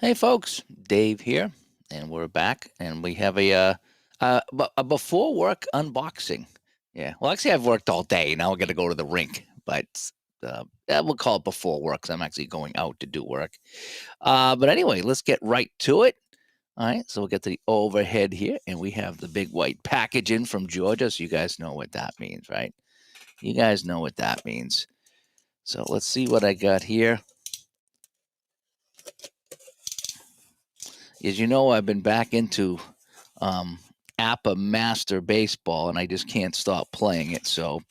Hey, folks, Dave here, and we're back, and we have a before work unboxing. Yeah, well, actually, I've worked all day. Now we're gonna go to the rink, but yeah, we'll call it before work 'cause I'm actually going out to do work. But anyway, let's get right to it. All right, so we'll get to the overhead here, and we have the big white package in from Georgia. So you guys know what that means, right? You guys know what that means. So let's see what I got here. As you know, I've been back into um, APA Master Baseball, and I just can't stop playing it. So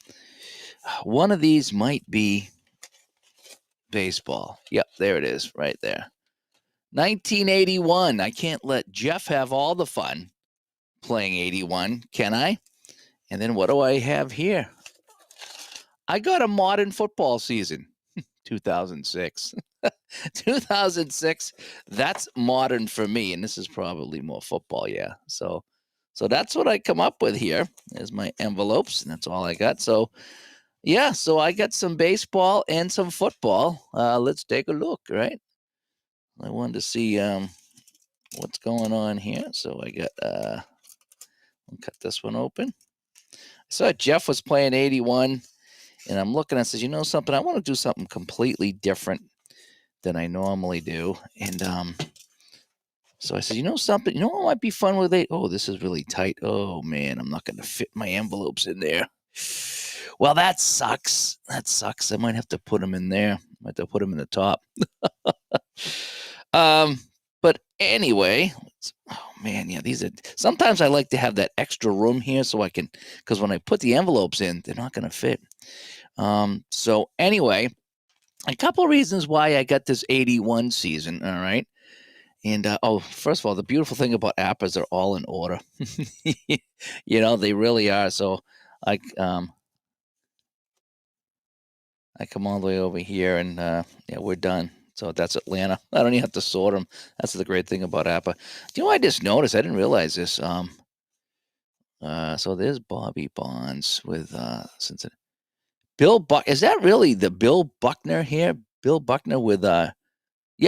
one of these might be baseball. Yep, there it is, right there. 1981. I can't let Jeff have all the fun playing 81, can I? And then what do I have here? I got a modern football season. 2006. 2006, that's modern for me, and this is probably more football, yeah. So that's what I come up with here. There's my envelopes, and that's all I got. So yeah, so I got some baseball and some football. Let's take a look, right? I wanted to see what's going on here. So I got I'll cut this one open. I saw Jeff was playing 81, and I'm looking, I says, you know something, I want to do something completely different than I normally do. And so I said, you know something, you know what might be fun with it? Oh, this is really tight. Oh man, I'm not gonna fit my envelopes in there. Well, that sucks. That sucks. I might have to put them in there. I might have to put them in the top. um, but anyway, oh man, yeah, these are sometimes I like to have that extra room here so I can, because when I put the envelopes in, they're not gonna fit. So anyway, a couple of reasons why I got this 81 season, all right? And first of all, the beautiful thing about appas, they're all in order. They really are. So I um I come all the way over here, and yeah, we're done. So that's Atlanta. I don't even have to sort them. That's the great thing about APA. Do you know what I just noticed? I didn't realize this. So there's Bobby Bonds with Cincinnati. Bill Buck. Is that really the Bill Buckner here? Bill Buckner with yeah.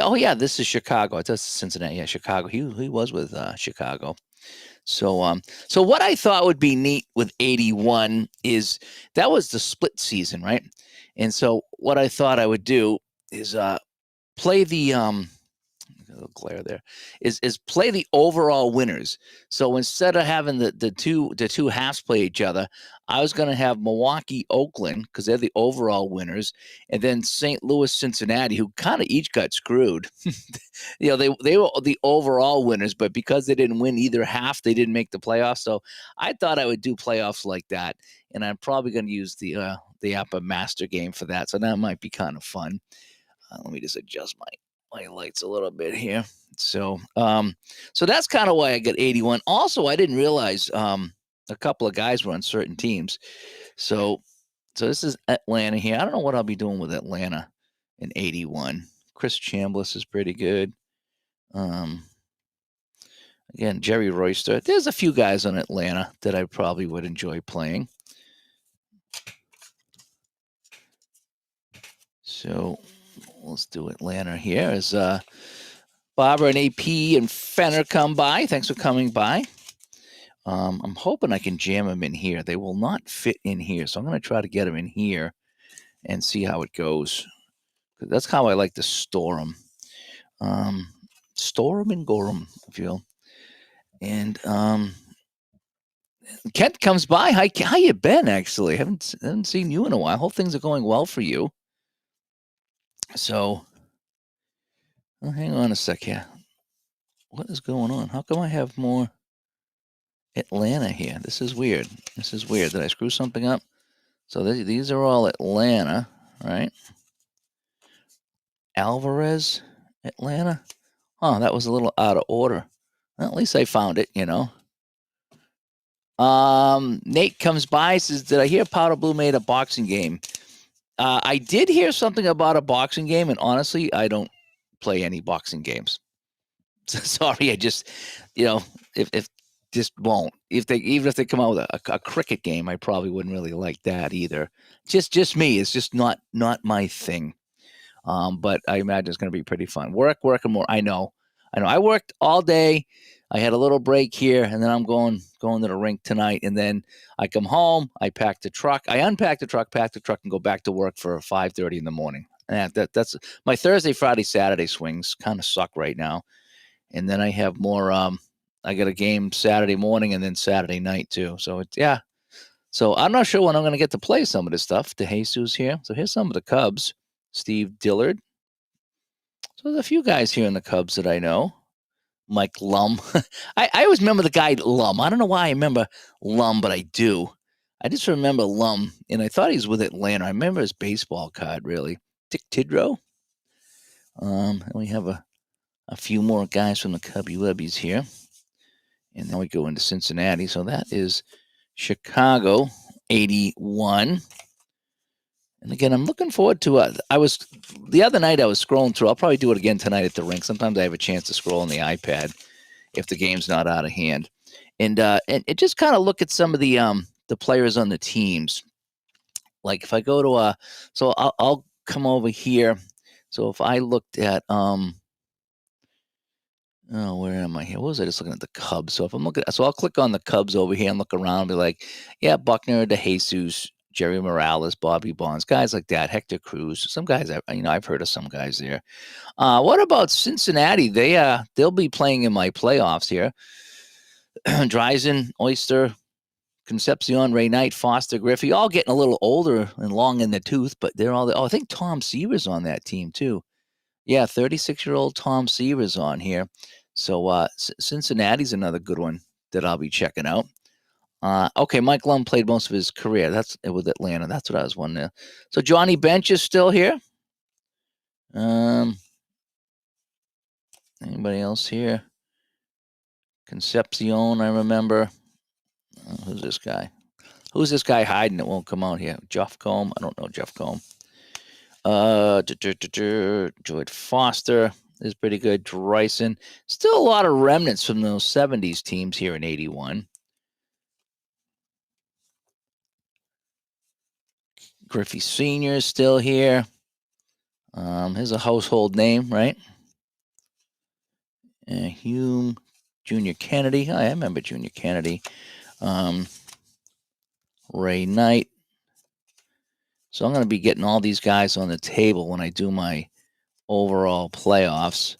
Oh yeah, this is Chicago. It says Cincinnati. Yeah, Chicago. He was with Chicago. So what I thought would be neat with 81 is that was the split season, right? And so what I thought I would do is play the a little glare there, is play the overall winners. So instead of having the two halves play each other, I was going to have Milwaukee, Oakland, because they're the overall winners, and then St. Louis, Cincinnati, who kind of each got screwed. They were the overall winners, but because they didn't win either half, they didn't make the playoffs. So I thought I would do playoffs like that, and I'm probably going to use the APA Master game for that. So that might be kind of fun. Let me just adjust my lights a little bit here. So that's kind of why I got 81. Also, I didn't realize a couple of guys were on certain teams. So this is Atlanta here. I don't know what I'll be doing with Atlanta in 81. Chris Chambliss is pretty good. Um, Again, Jerry Royster. There's a few guys on Atlanta that I probably would enjoy playing. So let's do Atlanta here. As Barbara and AP and Fenner come by. Thanks for coming by. I'm hoping I can jam them in here. They will not fit in here, so I'm going to try to get them in here and see how it goes. That's how I like to store them. Store them and gore them, I feel. And Kent comes by. Hi, how you been? Actually, haven't seen you in a while. Hope things are going well for you. So, hang on a sec here. What is going on? How come I have more Atlanta here? This is weird. This is weird. Did I screw something up? So these are all Atlanta, right? Alvarez, Atlanta. Oh, that was a little out of order. Well, at least I found it, Nate comes by, says, "Did I hear Powder Blue made a boxing game?" I did hear something about a boxing game, and honestly, I don't play any boxing games. Sorry, I just, if just won't. Even if they come out with a cricket game, I probably wouldn't really like that either. Just me. It's just not my thing. But I imagine it's going to be pretty fun. Work and more. I know. I know I worked all day. I had a little break here, and then I'm going to the rink tonight. And then I come home, I pack the truck, I unpack the truck, pack the truck, and go back to work for 5:30 in the morning. And that's my Thursday, Friday, Saturday swings kind of suck right now. And then I have more. I got a game Saturday morning and then Saturday night too. So it's yeah. So I'm not sure when I'm going to get to play some of this stuff. De Jesus here. So here's some of the Cubs. Steve Dillard. So there's a few guys here in the Cubs that I know. Mike Lum. I always remember the guy Lum. I don't know why I remember Lum, but I do. I just remember Lum, and I thought he was with Atlanta. I remember his baseball card, really. Dick Tidrow. And we have a few more guys from the Cubby Webbies here. And then we go into Cincinnati. So that is Chicago, 81. And again, I'm looking forward to the other night I was scrolling through. I'll probably do it again tonight at the rink. Sometimes I have a chance to scroll on the iPad if the game's not out of hand. And it just kind of look at some of the players on the teams. Like if I go to so I'll come over here. So if I looked at oh, where am I here? What was I just looking at the Cubs? So if I'm looking, so I'll click on the Cubs over here and look around and be like, yeah, Buckner, De Jesus, Jerry Morales, Bobby Bonds, guys like that, Hector Cruz, some guys I've heard of some guys there. What about Cincinnati? They'll be playing in my playoffs here. Dreisen, Oyster, Concepcion, Ray Knight, Foster, Griffey, all getting a little older and long in the tooth, but they're all. Oh, I think Tom Seaver's on that team too. Yeah, 36-year-old Tom Seaver's on here. So Cincinnati's another good one that I'll be checking out. Okay, Mike Lum played most of his career. That's with Atlanta. That's what I was wondering. So Johnny Bench is still here. Anybody else here? Concepcion, I remember. Who's this guy? Who's this guy hiding that won't come out here? Jeff Combe? I don't know Jeff Combe. George Foster is pretty good. Dreisen. Still a lot of remnants from those 70s teams here in 81. Griffey Sr. is still here. Here's a household name, right? Hume, Junior Kennedy. I remember Junior Kennedy. Ray Knight. So I'm going to be getting all these guys on the table when I do my overall playoffs.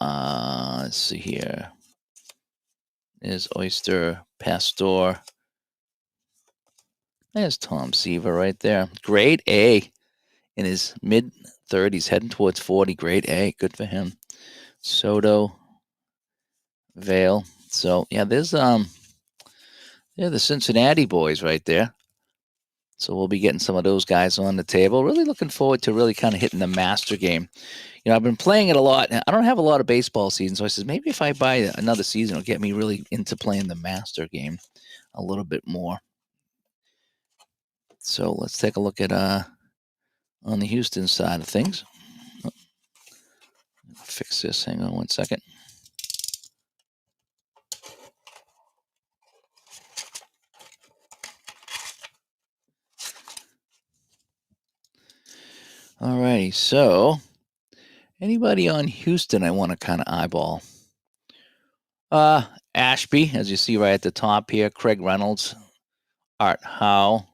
Let's see here. There's Oyster, Pastor. There's Tom Seaver right there. Grade A in his mid-30s, heading towards 40. Grade A. Good for him. Soto, Vale. So, yeah, there's they're the Cincinnati boys right there. So we'll be getting some of those guys on the table. Really looking forward to really kind of hitting the master game. You know, I've been playing it a lot. I don't have a lot of baseball seasons, so I said maybe if I buy another season, it'll get me really into playing the master game a little bit more. So let's take a look at on the Houston side of things. Fix this. Hang on one second. All righty. So anybody on Houston I want to kind of eyeball? Ashby, as you see right at the top here. Craig Reynolds, Art Howe,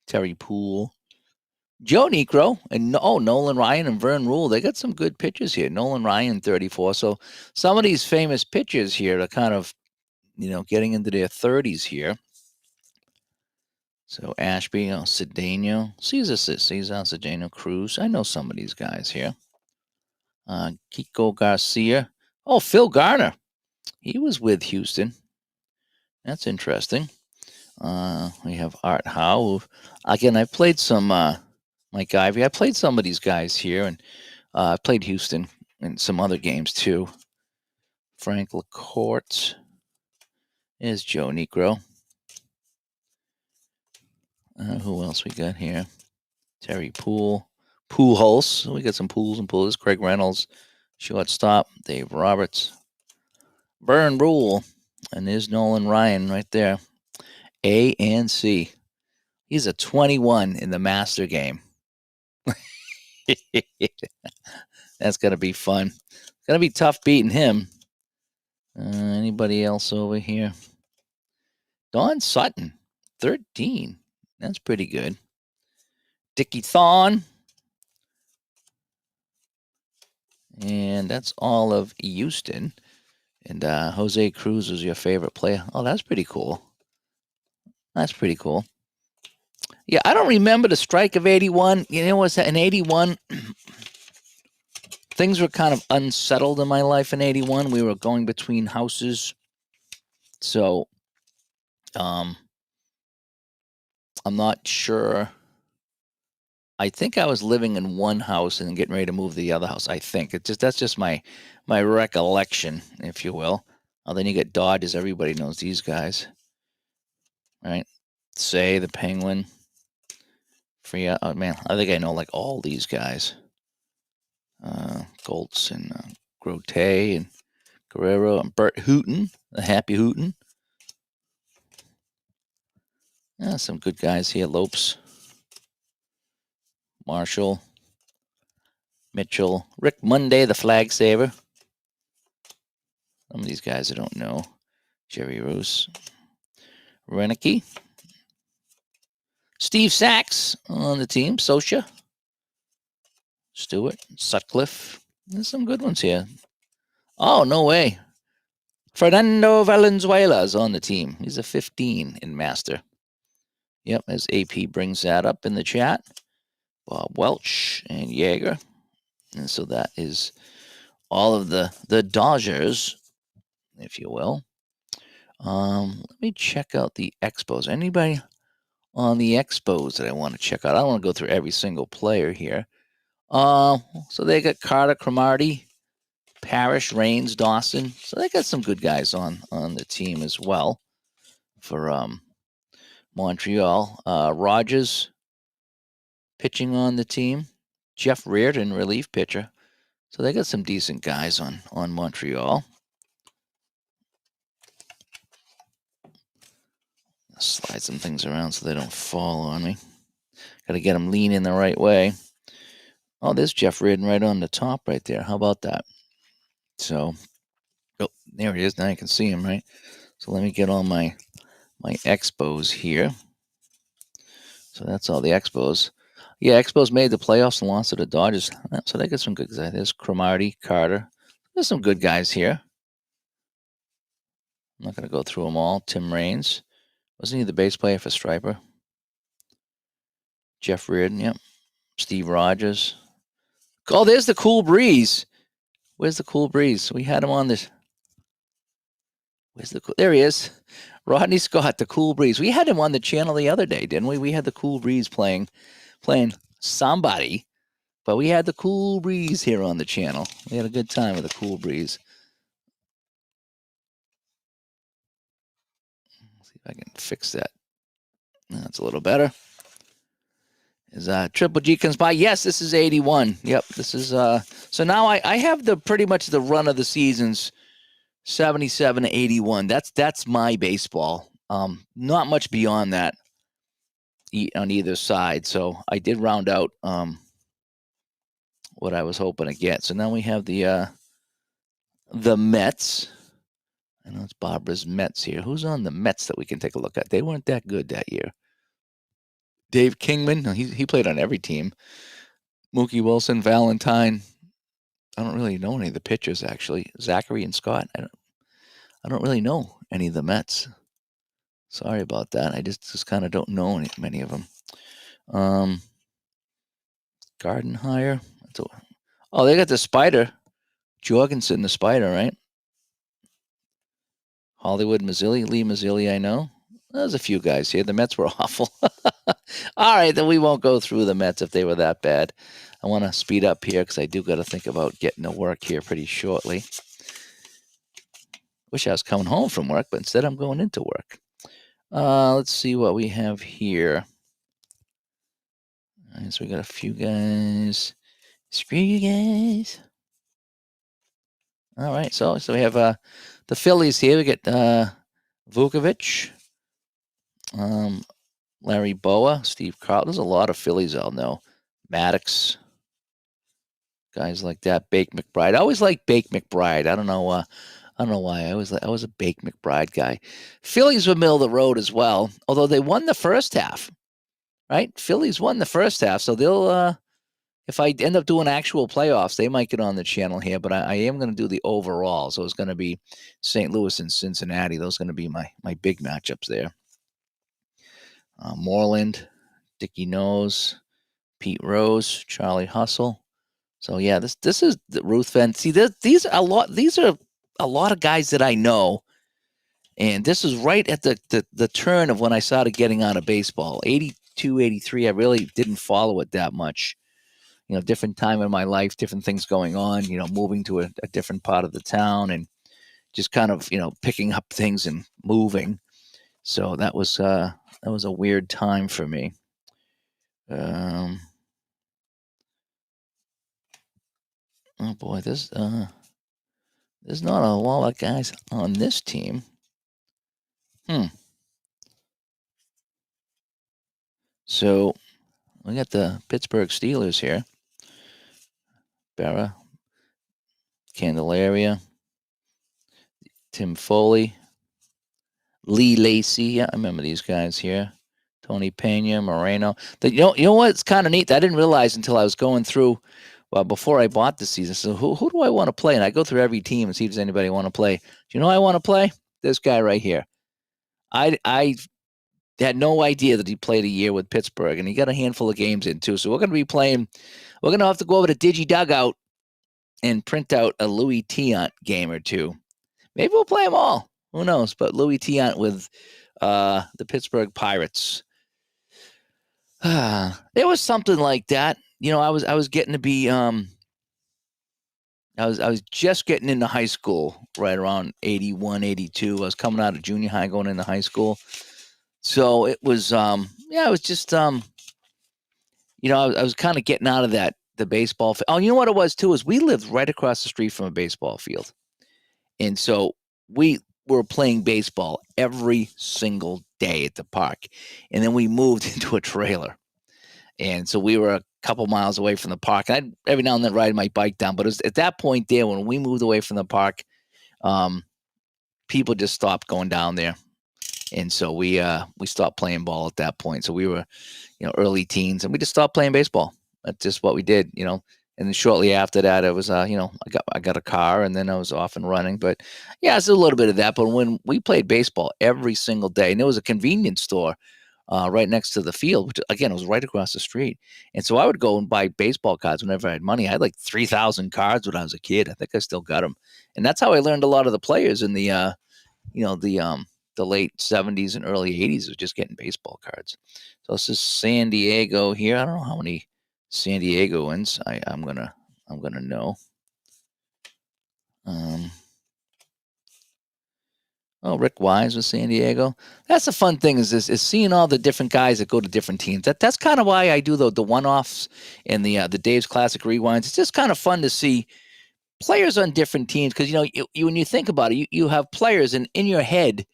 Terry Poole, Joe Niekro, and Nolan Ryan and Vern Rule. They got some good pitchers here. Nolan Ryan, 34. So some of these famous pitchers here are kind of, getting into their 30s here. So Ashby, Cedeno, Cesar Cedeno, Cruz. I know some of these guys here. Kiko Garcia. Oh, Phil Garner. He was with Houston. That's interesting. We have Art Howe. Again, I've played some Mike Ivy. I played some of these guys here, and I played Houston in some other games too. Frank LaCourte. Is Joe Niekro. Who else we got here? Terry Poole. Pujols. We got some Pools and Pools. Craig Reynolds. Shortstop. Dave Roberts. Vern Rule. And there's Nolan Ryan right there. A and C. He's a 21 in the master game. That's going to be fun. It's going to be tough beating him. Anybody else over here? Don Sutton, 13. That's pretty good. Dickie Thon. And that's all of Houston. And Jose Cruz was your favorite player. Oh, that's pretty cool. That's pretty cool. Yeah, I don't remember the strike of 81. You know what's that? In 81, things were kind of unsettled in my life in 81. We were going between houses. So I'm not sure. I think I was living in one house and getting ready to move to the other house. I think that's just my recollection, if you will. Oh, then you get Dodgers. Everybody knows these guys, right? Say the Penguin. Free. Oh man, I think I know like all these guys. Goltz and Grote and Guerrero and Bert Hooten, the Happy Hooten. Yeah, some good guys here. Lopes, Marshall, Mitchell, Rick Monday, the flag saver. Some of these guys I don't know. Jerry Roos, Renicky, Steve Sachs on the team. Socia, Stewart, Sutcliffe. There's some good ones here. Oh, no way. Fernando Valenzuela is on the team. He's a 15 in Master. Yep, as AP brings that up in the chat. Bob Welch and Yeager. And so that is all of the Dodgers, if you will. Let me check out the Expos. Anybody on the Expos that I want to check out? I don't want to go through every single player here. So they got Carter, Cromartie, Parrish, Raines, Dawson. So they got some good guys on the team as well for Montreal. Rogers pitching on the team. Jeff Reardon, relief pitcher. So they got some decent guys on Montreal. Slide some things around so they don't fall on me. Got to get them leaning the right way. Oh, there's Jeff Reardon right on the top right there. How about that? So, oh, there he is. Now you can see him, right? So let me get all my Expos here. So that's all the Expos. Yeah, Expos made the playoffs and lost to the Dodgers. So they got some good guys. There's Cromartie, Carter. There's some good guys here. I'm not going to go through them all. Tim Raines. Wasn't he the bass player for Striper? Jeff Reardon, yep. Steve Rogers. Oh, there's the Cool Breeze. Where's the Cool Breeze? We had him on this. There he is. Rodney Scott, the Cool Breeze. We had him on the channel the other day, didn't we? We had the Cool Breeze playing somebody, but we had the Cool Breeze here on the channel. We had a good time with the Cool Breeze. Let's see if I can fix that. That's a little better. Is Triple G comes by. Yes, this is 81. Yep, this is so now I have the pretty much the run of the seasons 77 to 81. That's my baseball. Not much beyond that on either side. So I did round out what I was hoping to get. So now we have the Mets. I know it's Barbara's Mets here. Who's on the Mets that we can take a look at? They weren't that good that year. Dave Kingman, he played on every team. Mookie Wilson, Valentine. I don't really know any of the pitchers, actually. Zachary and Scott. I don't really know any of the Mets. Sorry about that. I just kind of don't know many of them. Gardenhire. Oh, they got the Spider. Jorgensen, the Spider, right? Hollywood Mazzilli. Lee Mazzilli, I know. There's a few guys here. The Mets were awful. All right, then we won't go through the Mets if they were that bad. I want to speed up here because I do got to think about getting to work here pretty shortly. Wish I was coming home from work, but instead I'm going into work. Let's see what we have here. All right, so we got a few guys. Screw you guys. All right, so we have the Phillies here. We get Vukovic, Larry Boa, Steve Carl. There's a lot of Phillies I'll know. Maddox, guys like that. Bake McBride. I always like Bake McBride. I don't know I don't know why. I was a Bake McBride guy. Phillies were middle of the road as well, although they won the first half, right? Phillies won the first half, so they'll if I end up doing actual playoffs, they might get on the channel here, but I am going to do the overall. So it's going to be St. Louis and Cincinnati. Those are going to be my big matchups there. Moreland, Dickie Nose, Pete Rose, Charlie Hustle. So yeah, this is the Ruth Venn. See, these are a lot. These are a lot of guys that I know, and this is right at the turn of when I started getting out of baseball. 82, 83, I really didn't follow it that much. Different time in my life, different things going on. Moving to a different part of the town, and just kind of picking up things and moving. So that was a weird time for me. Oh boy, there's not a lot of guys on this team. So we got the Pittsburgh Steelers here. Berra, Candelaria, Tim Foley, Lee Lacey. Yeah, I remember these guys here. Tony Pena, Moreno. You know what's kind of neat? I didn't realize until I was going through, before I bought the season. So who do I want to play? And I go through every team and see if there's anybody I want to play. Do you know who I want to play? This guy right here. I had no idea that he played a year with Pittsburgh, and he got a handful of games in too. So we're going to be playing. We're going to have to go over to Digi Dugout and print out a Louis Tiant game or two. Maybe we'll play them all. Who knows? But Louis Tiant with the Pittsburgh Pirates. There was something like that. I was getting to be I was just getting into high school right around 81, 82. I was coming out of junior high going into high school. So it was it was just I was kind of getting out of the baseball. Oh, you know what it was too is we lived right across the street from a baseball field. And so we were playing baseball every single day at the park. And then we moved into a trailer. And so we were a couple miles away from the park. I'd every now and then ride my bike down. But it was at that point there when we moved away from the park, people just stopped going down there. And so we stopped playing ball at that point. So we were, early teens, and we just stopped playing baseball. That's just what we did, And then shortly after that, it was, I got a car, and then I was off and running. But yeah, it's a little bit of that. But when we played baseball every single day, and there was a convenience store right next to the field, which again, it was right across the street. And so I would go and buy baseball cards whenever I had money. I had like 3,000 cards when I was a kid. I think I still got them. And that's how I learned a lot of the players in the late 70s and early 80s was just getting baseball cards. So this is San Diego here. I don't know how many San Diegoans I'm gonna know. Rick Wise with San Diego. That's the fun thing is seeing all the different guys that go to different teams. That's kind of why I do the one-offs and the Dave's Classic Rewinds. It's just kind of fun to see players on different teams because you when you think about it, you have players and in your head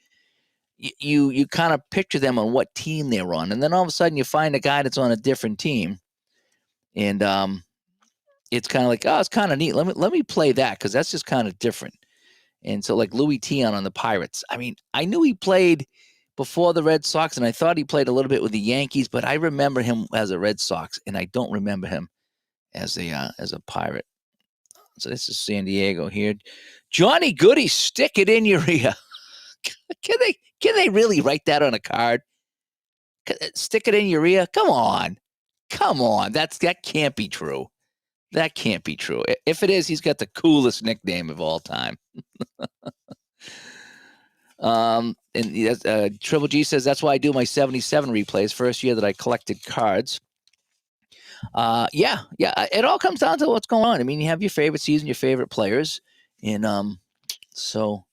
you kind of picture them on what team they're on, and then all of a sudden you find a guy that's on a different team, and it's kind of like, oh, it's kind of neat. Let me play that because that's just kind of different. And so like Louis Tiant on the Pirates. I mean, I knew he played before the Red Sox, and I thought he played a little bit with the Yankees, but I remember him as a Red Sox, and I don't remember him as a Pirate. So this is San Diego here. Johnny Goody, stick it in your ear. Can they really write that on a card? Stick it in your ear? Come on. That can't be true. That can't be true. If it is, he's got the coolest nickname of all time. And Triple G says that's why I do my 77 replays. First year that I collected cards. Yeah. It all comes down to what's going on. I mean, you have your favorite season, your favorite players, and so.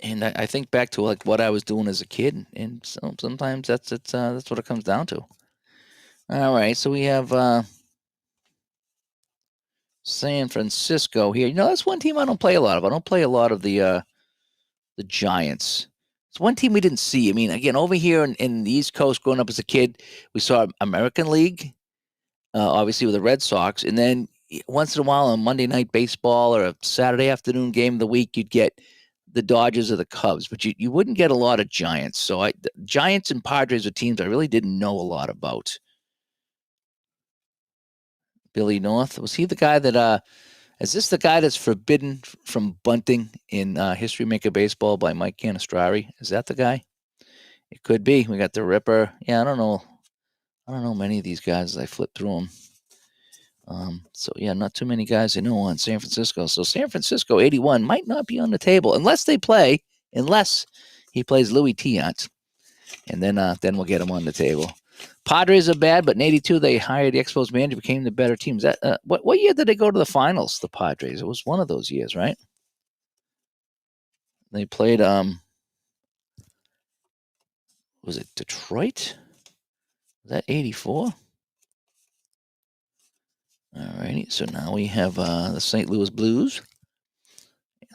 And I think back to like what I was doing as a kid, and so sometimes that's what it comes down to. All right, so we have San Francisco here. That's one team I don't play a lot of. I don't play a lot of the Giants. It's one team we didn't see. I mean, again, over here in the East Coast, growing up as a kid, we saw American League, obviously with the Red Sox, and then once in a while on Monday Night Baseball or a Saturday afternoon game of the week, you'd get the Dodgers or the Cubs, but you wouldn't get a lot of Giants. So the Giants and Padres are teams I really didn't know a lot about. Billy North, was he the guy that is this the guy that's forbidden from bunting in History Maker Baseball by Mike Canistrari? Is that the guy? It could be. We got the Ripper. Yeah, I don't know. I don't know many of these guys as I flip through them. So yeah, not too many guys I know on San Francisco. So San Francisco 81 might not be on the table unless he plays Louis Tiant, and then we'll get him on the table. Padres are bad, but in '82 they hired the Expos manager, became the better team. Is that what year did they go to the finals? The Padres. It was one of those years, right? They played. Was it Detroit? Was that '84? All righty. So now we have the St. Louis Blues.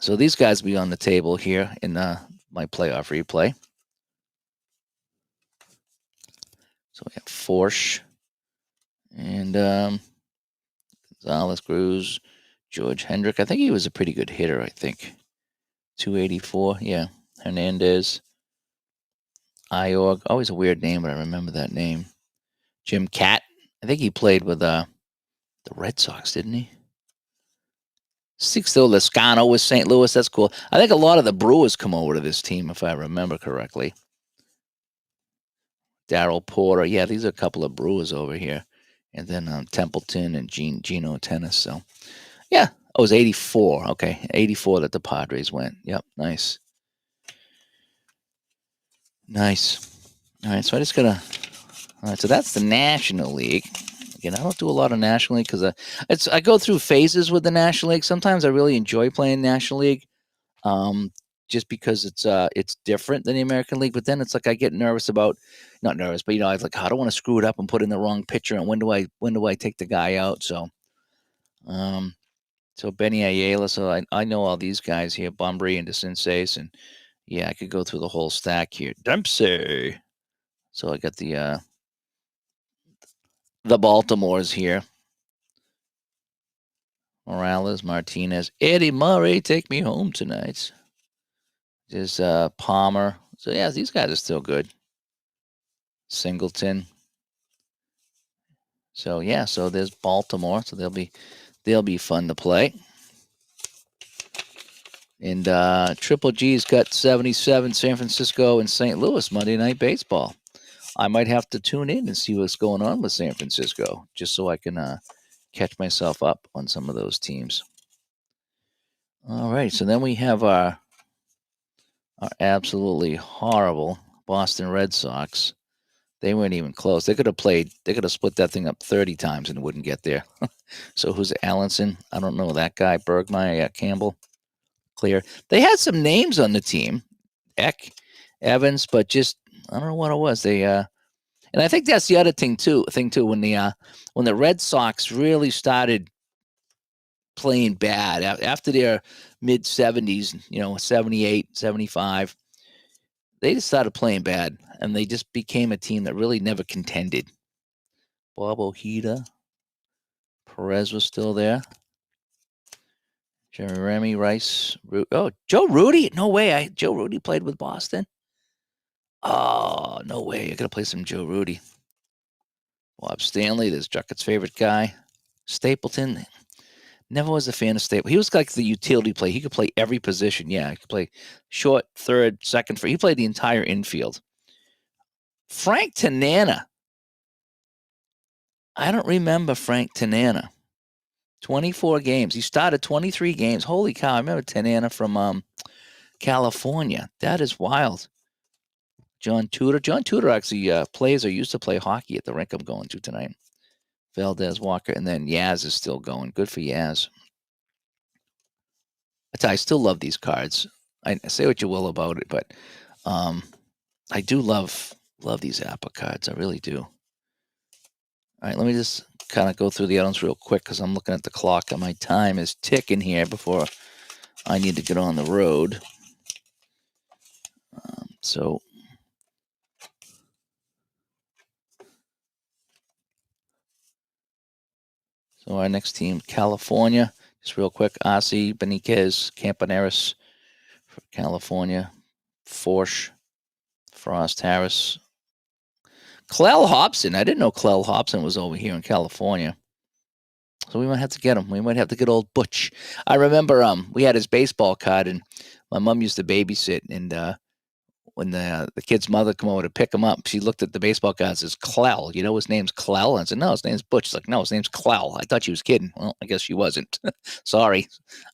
So these guys will be on the table here in my playoff replay. So we have Forsch and Gonzalez, Cruz, George Hendrick. I think he was a pretty good hitter, I think. 284, yeah. Hernandez. Iorg. Always a weird name, but I remember that name. Jim Catt. I think he played with the Red Sox, didn't he? Sixto Lascano with St. Louis. That's cool. I think a lot of the Brewers come over to this team, if I remember correctly. Darrell Porter. Yeah, these are a couple of Brewers over here. And then Templeton and Gino Tennis. So, yeah. Oh, it was 84. Okay. 84 that the Padres went. Yep. Nice. Nice. All right. So I just got to. All right. So that's the National League. Again, I don't do a lot of National League because I go through phases with the National League. Sometimes I really enjoy playing National League. Just because it's different than the American League. But then it's like I get nervous about, not nervous, but I was like, I don't want to screw it up and put in the wrong pitcher. And when do I take the guy out? So, Benny Ayala. So I know all these guys here, Bumbry and DeCinces, and yeah, I could go through the whole stack here. Dempsey. So I got the Baltimores here. Morales, Martinez, Eddie Murray, take me home tonight. There's Palmer. So yeah, these guys are still good. Singleton. So yeah, so there's Baltimore. So they'll be fun to play. And Triple G's got 77, San Francisco and St. Louis Monday Night Baseball. I might have to tune in and see what's going on with San Francisco, just so I can catch myself up on some of those teams. All right, so then we have our absolutely horrible Boston Red Sox. They weren't even close. They could have split that thing up 30 times and wouldn't get there. So who's Allenson? I don't know that guy. Bergmeyer, Campbell, Clear. They had some names on the team. Eck, Evans, but just I don't know what it was. They and I think that's the other thing too. When the Red Sox really started playing bad after their mid 70s, 78, 75, they just started playing bad and they just became a team that really never contended. Bob Ojeda, Perez was still there. Jeremy Rice. Joe Rudy? No way. Joe Rudy played with Boston. Oh, no way. I got to play some Joe Rudy. Bob Stanley, this Jucket's favorite guy. Stapleton. Never was a fan of Stapleton. He was like the utility play. He could play every position. Yeah, he could play short, third, second. He played the entire infield. Frank Tanana. I don't remember Frank Tanana. 24 games. He started 23 games. Holy cow. I remember Tanana from California. That is wild. John Tudor actually plays or used to play hockey at the rink I'm going to tonight. Valdez, Walker, and then Yaz is still going. Good for Yaz. I still love these cards. I say what you will about it, but I do love these Apple cards. I really do. All right, let me just kind of go through the items real quick because I'm looking at the clock and my time is ticking here before I need to get on the road. So So our next team, California. Just real quick, Arce, Beniquez, Campaneris for California. Forsh, Frost, Harris. Clell Hobson. I didn't know Clell Hobson was over here in California. So we might have to get him. We might have to get old Butch. I remember we had his baseball card, and my mom used to babysit, and when the kid's mother come over to pick him up, she looked at the baseball card and says, Clell. You know his name's Clell? And I said, no, his name's Butch. She's like, no, his name's Clell. I thought she was kidding. Well, I guess she wasn't. Sorry.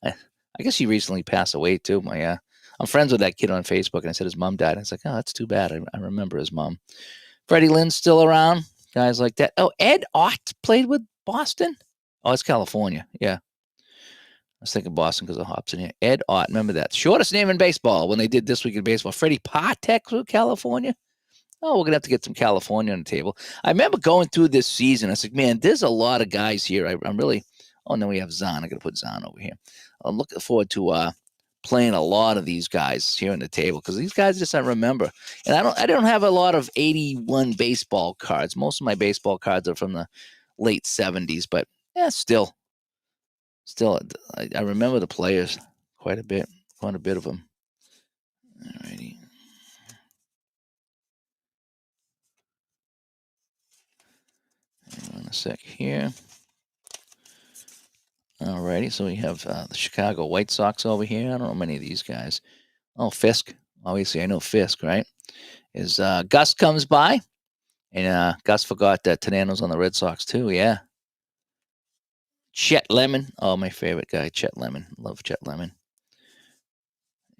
I guess he recently passed away too. I'm friends with that kid on Facebook, and I said his mom died. I was like, oh, that's too bad. I remember his mom. Freddie Lynn's still around. Guys like that. Oh, Ed Ott played with Boston. Oh, it's California. Yeah. I was thinking Boston because of Hobson here. Ed Ott, remember that. Shortest name in baseball when they did This Week in Baseball. Freddie Patek from California. Oh, we're going to have to get some California on the table. I remember going through this season. I was like, man, there's a lot of guys here. I'm really, oh, no, we have Zahn. I got to put Zahn over here. I'm looking forward to playing a lot of these guys here on the table because these guys just I remember. And I don't have a lot of 81 baseball cards. Most of my baseball cards are from the late 70s, but yeah, still, I remember the players quite a bit of them. All righty. Hang on a sec here. All righty, so we have the Chicago White Sox over here. I don't know many of these guys. Oh, Fisk. Obviously, I know Fisk, right? Is Gus comes by, and Gus forgot that Tenano's on the Red Sox too. Yeah. Chet Lemon. Oh, my favorite guy, Chet Lemon. Love Chet Lemon.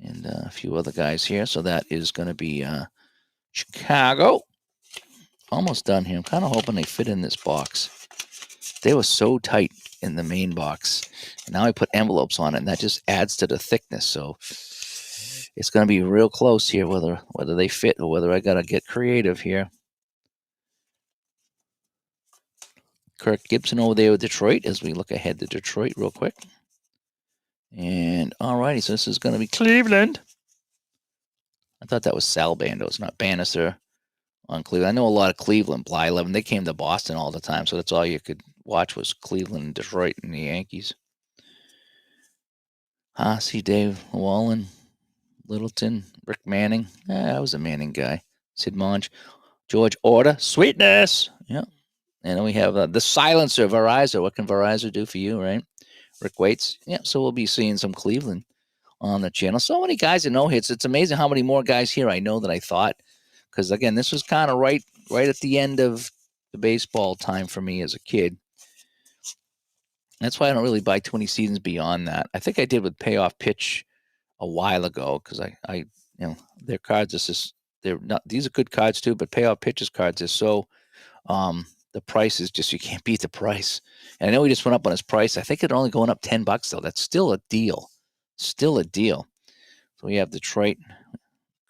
And a few other guys here. So that is going to be Chicago. Almost done here. I'm kind of hoping they fit in this box. They were so tight in the main box. And now I put envelopes on it, and that just adds to the thickness. So it's going to be real close here, whether they fit or whether I got to get creative here. Kirk Gibson over there with Detroit as we look ahead to Detroit real quick. And all righty, so this is going to be Cleveland. I thought that was Sal Bandos, not Bannister on Cleveland. I know a lot of Cleveland, Blyleven. They came to Boston all the time, so that's all you could watch was Cleveland and Detroit and the Yankees. See Dave Wallen, Littleton, Rick Manning. I was a Manning guy. Sid Monge, George Order, Sweetness. Yeah. And then we have the silencer, Verizon. What can Verizon do for you, right? Rick Waits. Yeah, so we'll be seeing some Cleveland on the channel. So many guys that no hits. It's amazing how many more guys here I know than I thought. Because, again, this was kind of right at the end of the baseball time for me as a kid. That's why I don't really buy too many seasons beyond that. I think I did with Payoff Pitch a while ago because I their cards are just they're not. These are good cards too, but Payoff Pitch's cards are so the price is just you can't beat the price. And I know he just went up on his price. I think it's only going up $10 though. That's still a deal. Still a deal. So we have Detroit,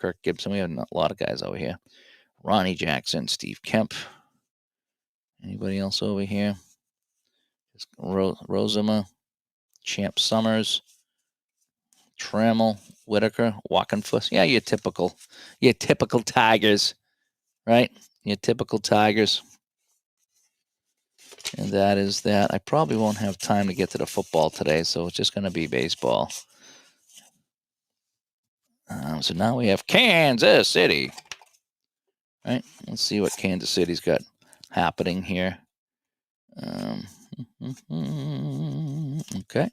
Kirk Gibson. We have a lot of guys over here. Ronnie Jackson, Steve Kemp. Anybody else over here? Rosema, Champ Summers, Trammell, Whitaker, Walkenfuss. Yeah, your typical Tigers, right? Your typical Tigers. And that is that. I probably won't have time to get to the football today, so it's just going to be baseball. So now we have Kansas City. Right? Let's see what Kansas City's got happening here. Okay.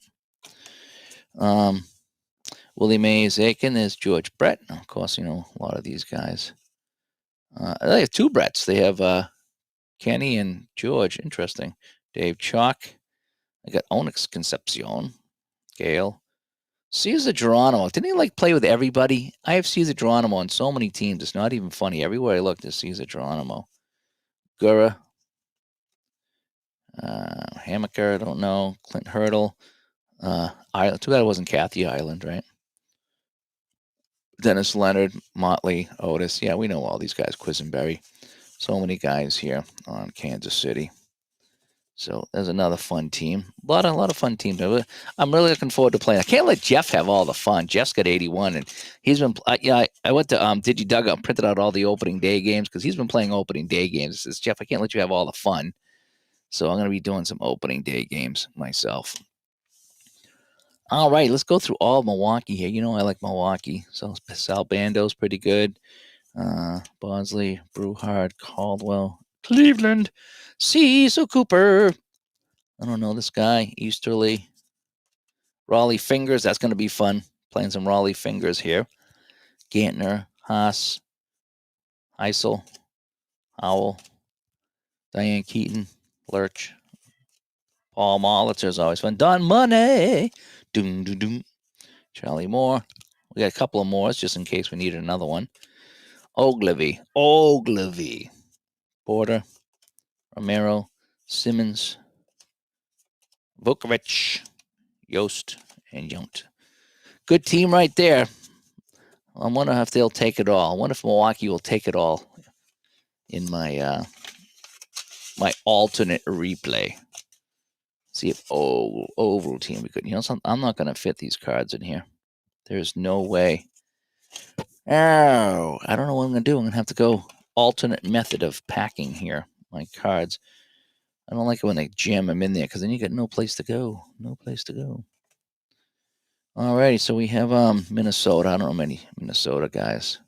Willie Mays Aiken. There's George Brett. Of course, a lot of these guys. They have two Bretts. They have Kenny and George. Interesting. Dave Chalk. I got Onyx Concepcion. Gale. Cesar Geronimo. Didn't he play with everybody? I have Cesar Geronimo on so many teams. It's not even funny. Everywhere I look, there's Cesar Geronimo. Gura. Hammaker, I don't know. Clint Hurdle. Island. Too bad it wasn't Kathy Island, right? Dennis Leonard, Motley, Otis. Yeah, we know all these guys. Quisenberry. So many guys here on Kansas City. So there's another fun team. A lot of fun teams. I'm really looking forward to playing. I can't let Jeff have all the fun. Jeff's got 81, and he's been. I went to DigiDug and printed out all the opening day games because he's been playing opening day games. He says, Jeff, I can't let you have all the fun. So I'm going to be doing some opening day games myself. All right, let's go through all of Milwaukee here. You know I like Milwaukee. So Sal Bando's pretty good. Bosley, Brewhard, Caldwell, Cleveland, Cecil Cooper. I don't know this guy. Easterly, Raleigh Fingers. That's going to be fun. Playing some Raleigh Fingers here. Gantner, Haas, Heisel, Howell, Diane Keaton, Lurch, Paul Molitzer's always fun. Don Money, doom doom doom. Charlie Moore. We got a couple of more just in case we needed another one. Ogilvy, Porter, Romero, Simmons, Vukovic, Yost, and Yount. Good team right there. I wonder if they'll take it all. I wonder if Milwaukee will take it all in my my alternate replay. See if oval team we could. You know, I'm not going to fit these cards in here. There's no way. Oh, I don't know what I'm going to do. I'm going to have to go alternate method of packing here. My cards. I don't like it when they jam them in there because then you get no place to go. No place to go. Alrighty, so we have Minnesota. I don't know many Minnesota guys.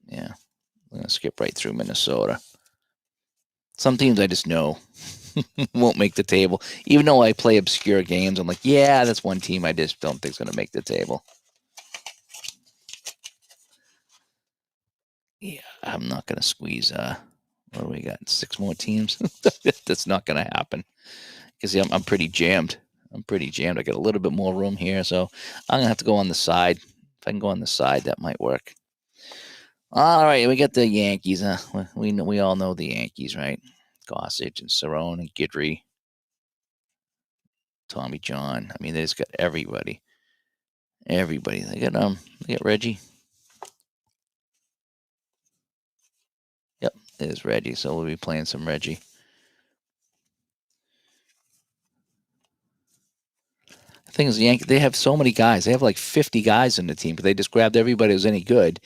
Yeah, I'm going to skip right through Minnesota. Some teams I just know won't make the table. Even though I play obscure games, I'm like, yeah, that's one team I just don't think is going to make the table. Yeah, I'm not going to squeeze. What do we got? 6 more teams? That's not going to happen. Because I'm pretty jammed. I got a little bit more room here, so I'm going to have to go on the side. If I can go on the side, that might work. All right, we got the Yankees. We all know the Yankees, right? Gossage and Cerrone and Guidry. Tommy John. I mean, they just got everybody. Everybody. They got Reggie. Yep, there's Reggie. So we'll be playing some Reggie. The thing is, the Yankees, they have so many guys. They have like 50 guys in the team, but they just grabbed everybody who was any good,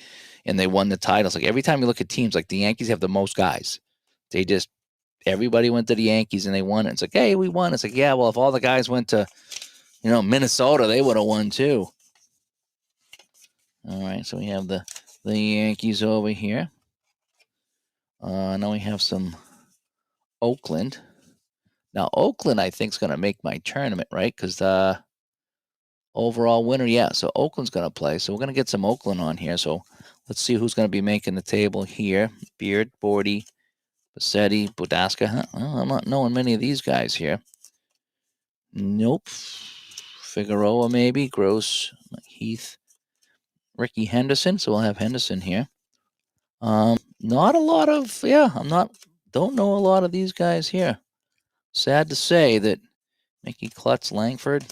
and they won the titles. Like every time you look at teams, like the Yankees have the most guys. Everybody went to the Yankees and they won it. It's like, hey, we won. It's like, yeah, well, if all the guys went to, Minnesota, they would have won too. All right, so we have the Yankees over here. Now we have some Oakland. Now, Oakland, I think, is going to make my tournament, right? Because the overall winner, yeah. So Oakland's going to play. So we're going to get some Oakland on here. So let's see who's going to be making the table here. Beard, Bordy, Bassetti, Bodaska. Huh? Well, I'm not knowing many of these guys here. Nope. Figueroa, maybe. Gross, Heath, Ricky Henderson. So we'll have Henderson here. Not a lot of, don't know a lot of these guys here. Sad to say that Mickey Klutz, Langford.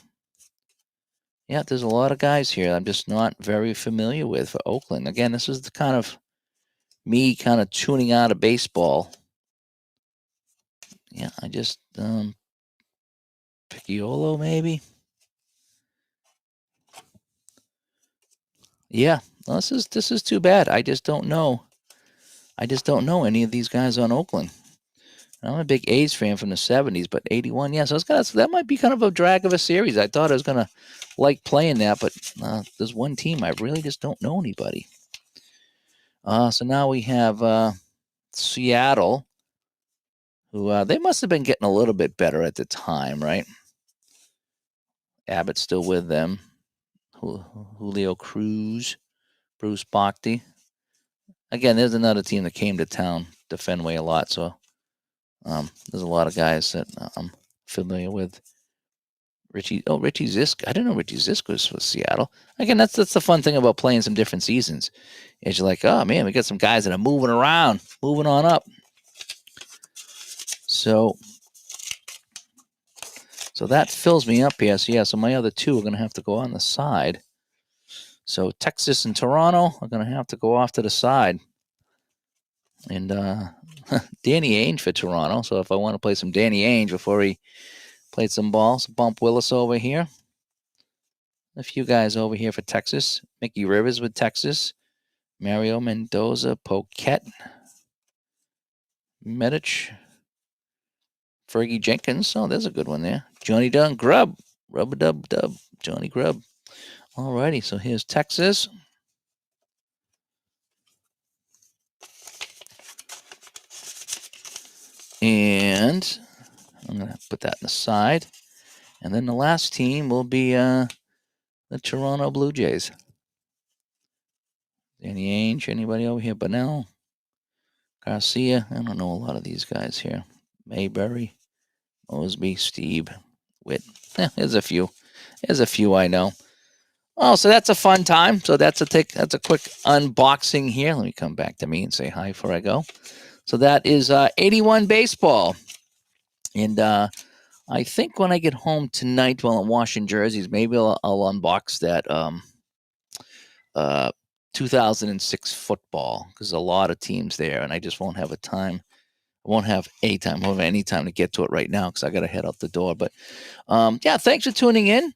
Yeah, there's a lot of guys here I'm just not very familiar with for Oakland. Again, this is the kind of me kind of tuning out of baseball. Yeah, I just Picciolo maybe. Yeah, well, this is too bad. I just don't know. Any of these guys on Oakland. I'm a big A's fan from the 70s, but 81, yeah. So that might be kind of a drag of a series. I thought I was going to like playing that, but there's one team I really just don't know anybody. So now we have Seattle, who they must have been getting a little bit better at the time, right? Abbott's still with them. Julio Cruz, Bruce Bochy. Again, there's another team that came to town to Fenway a lot, so there's a lot of guys that I'm familiar with. Richie Zisk. I didn't know Richie Zisk was with Seattle. Again, that's the fun thing about playing some different seasons. Is you're like, oh man, we got some guys that are moving around, moving on up. So that fills me up here. So yeah, so my other two are going to have to go on the side. So Texas and Toronto are going to have to go off to the side. And Danny Ainge for Toronto. So if I want to play some Danny Ainge before he played some ball, so Bump Willis over here. A few guys over here for Texas. Mickey Rivers with Texas. Mario Mendoza, Poquette, Medich, Fergie Jenkins. Oh, there's a good one there. Johnny Dunn Grubb. Rub-a-dub-dub. Johnny Grubb. All righty. So here's Texas. And I'm going to put that in the side. And then the last team will be the Toronto Blue Jays. Danny Ainge, anybody over here? Bunnell, Garcia. I don't know a lot of these guys here. Mayberry, Mosby, Steve, Witt. There's a few. There's a few I know. Oh, so that's a fun time. So that's a quick unboxing here. Let me come back to me and say hi before I go. So that is 81 baseball. And I think when I get home tonight while I'm washing jerseys, maybe I'll unbox that 2006 football, because a lot of teams there, and I just won't have time. I won't have any time to get to it right now because I got to head out the door. But yeah, thanks for tuning in.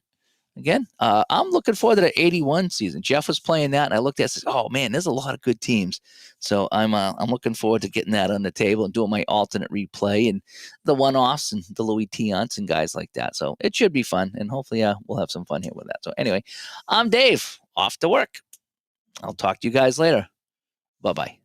Again, I'm looking forward to the 81 season. Jeff was playing that, and I looked at it and said, oh, man, there's a lot of good teams. So I'm looking forward to getting that on the table and doing my alternate replay and the one-offs and the Louis Tiants and guys like that. So it should be fun, and hopefully we'll have some fun here with that. So anyway, I'm Dave, off to work. I'll talk to you guys later. Bye-bye.